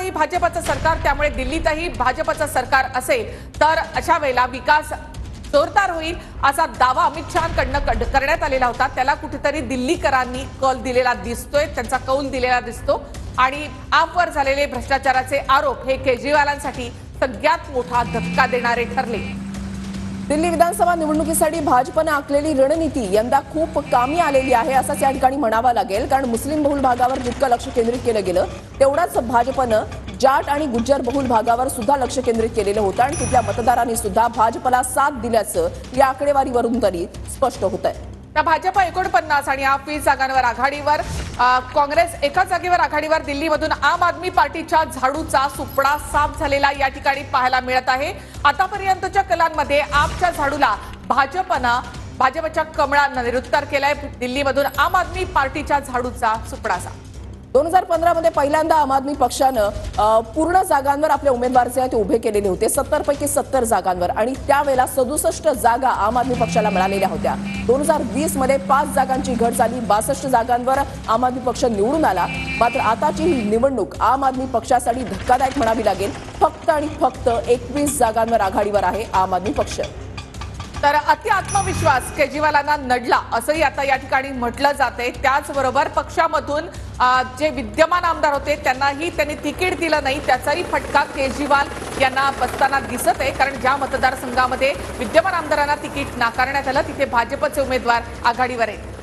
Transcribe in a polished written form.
पंजाबही भाजपचं सरकार, त्यामुळे दिल्लीतही भाजपचं सरकार असेल तर अशा वेळेला विकास जोरदार होईल असा दावा अमित शहांकडनं करण्यात आलेला होता। त्याला कुठेतरी दिल्लीकरांनी कल दिलेला दिसतोय, त्यांचा कौल दिलेला दिसतो आणि आपवर झालेले भ्रष्टाचाराचे आरोप हे केजरीवालांसाठी सगळ्यात मोठा धक्का देणारे ठरले। दिल्ली विधानसभा निवडणुकीसाठी भाजपने आखलेली रणनीती यंदा खूप कामी आलेली आहे असंच या ठिकाणी म्हणावं लागेल, कारण मुस्लिम बहुल भागावर जितकं लक्ष केंद्रित केलं गेलं तेवढाच भाजपनं जाट आणि गुज्जर बहुल भागावर सुद्धा लक्ष केंद्रित केलेलं होतं आणि तिथल्या मतदारांनी सुद्धा भाजपला साथ दिल्याचं या आकडेवारीवरून तरी स्पष्ट होतंय। त्या भाजप 49 आणि आप 20 जागांवर आघाडीवर, काँग्रेस एकाच जागेवर आघाडीवर। दिल्लीमधून आम आदमी पार्टीच्या झाडूचा सुपडा साफ झालेला या ठिकाणी पाहायला मिळत आहे। आतापर्यंतच्या कलांमध्ये आपच्या झाडूला भाजपच्या कमळानं निरुत्तर केलंय। दिल्लीमधून आम आदमी पार्टीच्या झाडूचा सुपडा साफ। 2015 मध्ये पहिल्यांदा आम आदमी पक्षानं पूर्ण जागांवर आपले उमेदवार जे आहेत ते उभे केलेले होते, 70 पैकी 70 जागांवर, आणि त्यावेळेला 67 जागा आम आदमी पक्षाला मिळालेल्या होत्या। 2020 मध्ये 5 जागांची घट झाली, 62 जागांवर आम आदमी पक्ष निवडून आला। मात्र आताची ही निवडणूक आम आदमी पक्षासाठी धक्कादायक म्हणावी लागेल। फक्त आणि फक्त 21 जागांवर आघाडीवर आहे आम आदमी पक्ष। तर अति आत्मविश्वास केजरीवालांना नडला असंही आता या ठिकाणी म्हटलं जाते। त्याचबरोबर पक्षामधून जे विद्यमान आमदार होते त्यांनाही त्यांनी तिकीट दिलं नाही, त्याचाही फटका केजरीवाल यांना बसताना दिसत आहे। कारण ज्या मतदारसंघामध्ये विद्यमान आमदारांना तिकीट नाकारण्यात आलं तिथे भाजपचे उमेदवार आघाडीवर आहेत।